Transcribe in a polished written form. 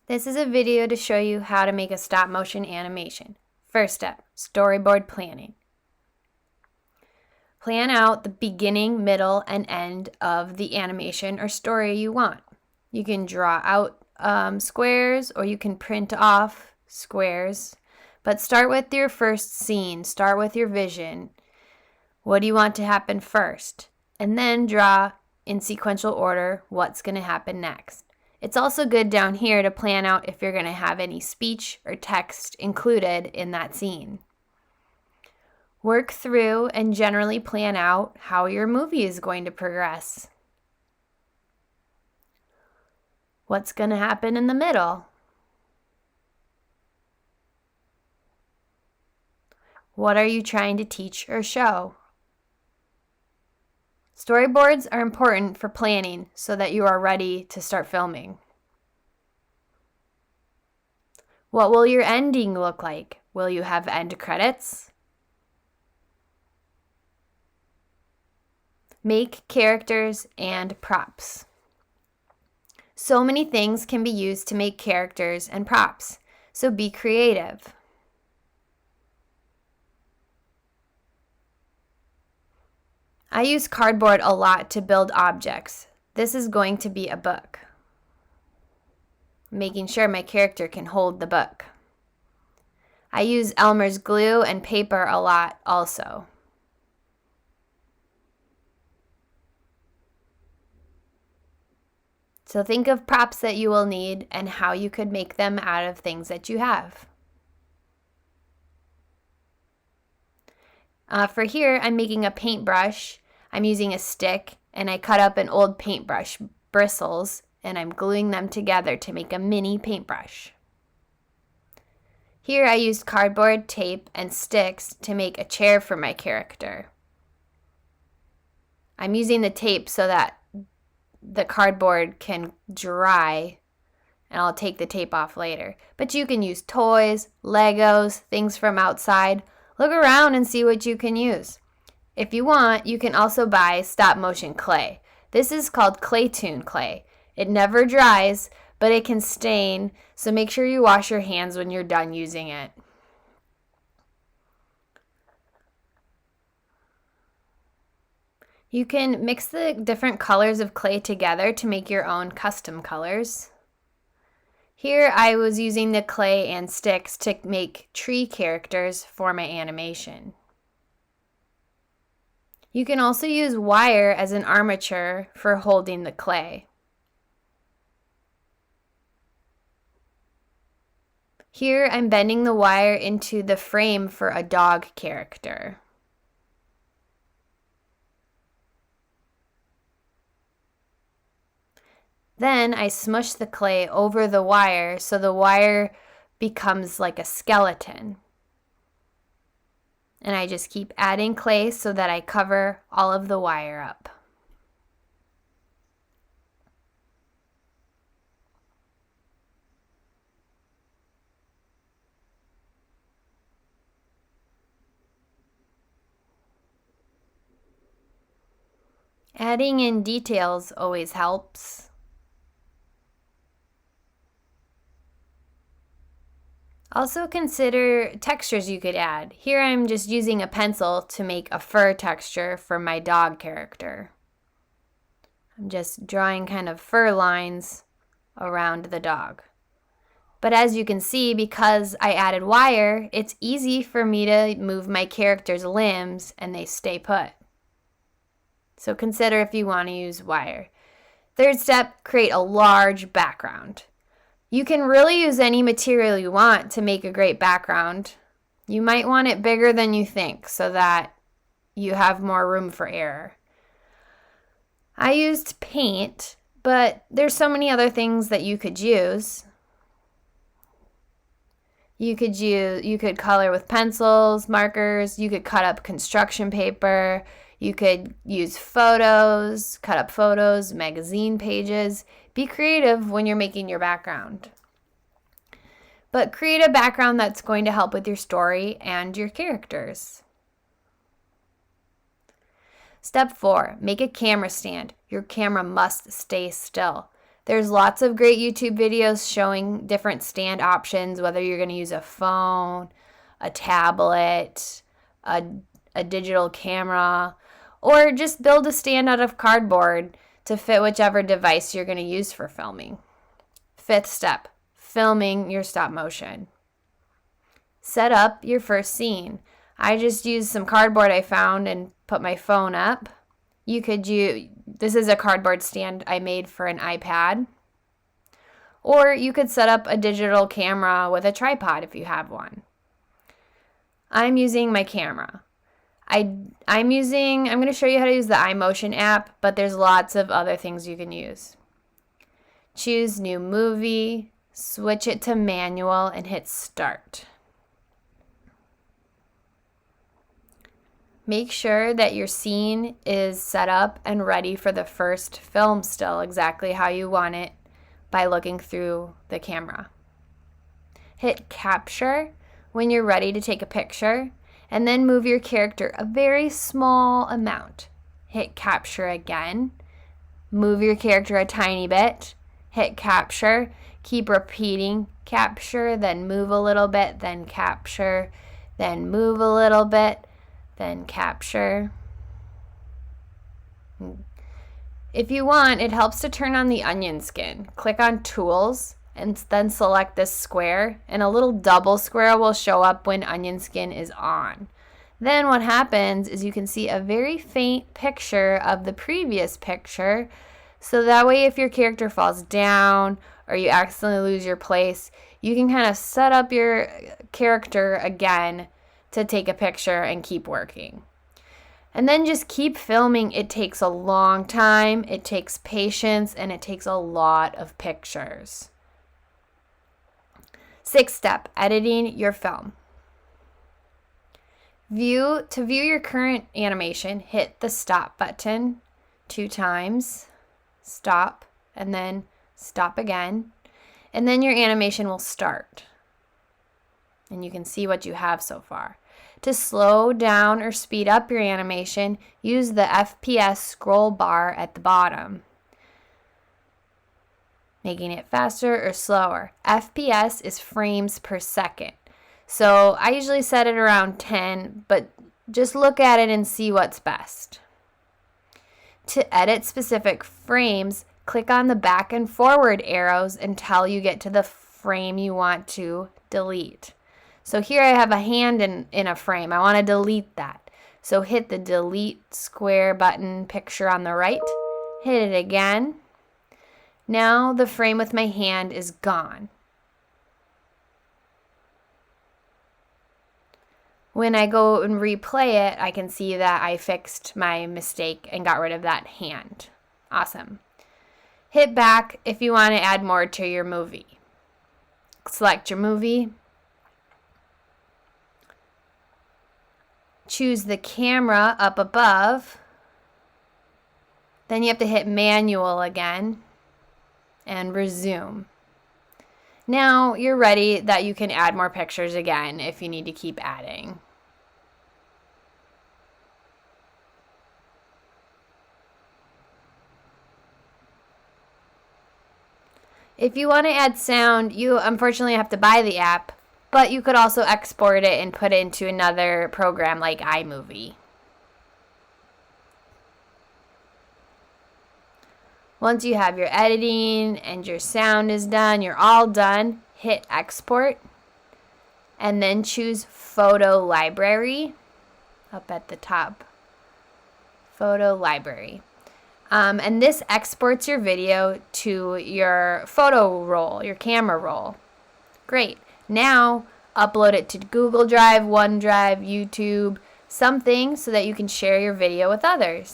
This is a video to show you how to make a stop motion animation. First step, storyboard planning. Plan out the beginning, middle, and end of the animation or story you want. You can draw out squares or you can print off squares, but start with your first scene, start with your vision. What do you want to happen first? And then draw in sequential order what's going to happen next. It's also good down here to plan out if you're going to have any speech or text included in that scene. Work through and generally plan out how your movie is going to progress. What's going to happen in the middle? What are you trying to teach or show? Storyboards are important for planning so that you are ready to start filming. What will your ending look like? Will you have end credits? Make characters and props. So many things can be used to make characters and props, so be creative. I use cardboard a lot to build objects. This is going to be a book. Making sure my character can hold the book. I use Elmer's glue and paper a lot also. So think of props that you will need and how you could make them out of things that you have. For here, I'm making a paintbrush. I'm using a stick and I cut up an old paintbrush bristles and I'm gluing them together to make a mini paintbrush. Here I used cardboard, tape, and sticks to make a chair for my character. I'm using the tape so that the cardboard can dry and I'll take the tape off later. But you can use toys, Legos, things from outside. Look around and see what you can use. If you want, you can also buy stop motion clay. This is called Claytoon clay. It never dries, but it can stain, so make sure you wash your hands when you're done using it. You can mix the different colors of clay together to make your own custom colors. Here I was using the clay and sticks to make tree characters for my animation. You can also use wire as an armature for holding the clay. Here I'm bending the wire into the frame for a dog character. Then I smush the clay over the wire so the wire becomes like a skeleton. And I just keep adding clay so that I cover all of the wire up. Adding in details always helps. Also consider textures you could add. Here I'm just using a pencil to make a fur texture for my dog character. I'm just drawing kind of fur lines around the dog. But as you can see, because I added wire, it's easy for me to move my character's limbs and they stay put. So consider if you want to use wire. Third step, create a large background. You can really use any material you want to make a great background. You might want it bigger than you think so that you have more room for error. I used paint, but there's so many other things that you could use. You could color with pencils, markers, you could cut up construction paper, you could use photos, cut up photos, magazine pages. Be creative when you're making your background. But create a background that's going to help with your story and your characters. Step 4, make a camera stand. Your camera must stay still. There's lots of great YouTube videos showing different stand options, whether you're going to use a phone, a tablet, a digital camera, or just build a stand out of cardboard to fit whichever device you're going to use for filming. 5th step, filming your stop motion. Set up your first scene. I just used some cardboard I found and put my phone up. This is a cardboard stand I made for an iPad. Or you could set up a digital camera with a tripod if you have one. I'm using my camera. I'm going to show you how to use the iMotion app, but there's lots of other things you can use. Choose new movie, switch it to manual, and hit start. Make sure that your scene is set up and ready for the first film still, exactly how you want it by looking through the camera. Hit capture when you're ready to take a picture, and then move your character a very small amount. Hit capture again, move your character a tiny bit, hit capture, keep repeating capture, then move a little bit, then capture, then move a little bit, then capture. If you want, it helps to turn on the onion skin. Click on Tools and then select this square, and a little double square will show up when onion skin is on. Then what happens is you can see a very faint picture of the previous picture, so that way if your character falls down or you accidentally lose your place, you can kind of set up your character again to take a picture and keep working. And then just keep filming. It takes a long time, it takes patience, and it takes a lot of pictures. 6th step, editing your film. To view your current animation, hit the stop button 2 times, stop, and then stop again, and then your animation will start. And you can see what you have so far. To slow down or speed up your animation, use the FPS scroll bar at the bottom, making it faster or slower. FPS is frames per second. So I usually set it around 10, but just look at it and see what's best. To edit specific frames, click on the back and forward arrows until you get to the frame you want to delete. So here I have a hand in a frame. I want to delete that. So hit the delete square button picture on the right. Hit it again. Now the frame with my hand is gone. When I go and replay it, I can see that I fixed my mistake and got rid of that hand. Awesome. Hit back if you want to add more to your movie. Select your movie. Choose the camera up above. Then you have to hit manual again and resume. Now you're ready that you can add more pictures again if you need to keep adding. If you want to add sound, you unfortunately have to buy the app, but you could also export it and put it into another program like iMovie. Once you have your editing and your sound is done, you're all done, hit export and then choose photo library up at the top. Photo library. And this exports your video to your photo roll, your camera roll. Great. Now upload it to Google Drive, OneDrive, YouTube, something so that you can share your video with others.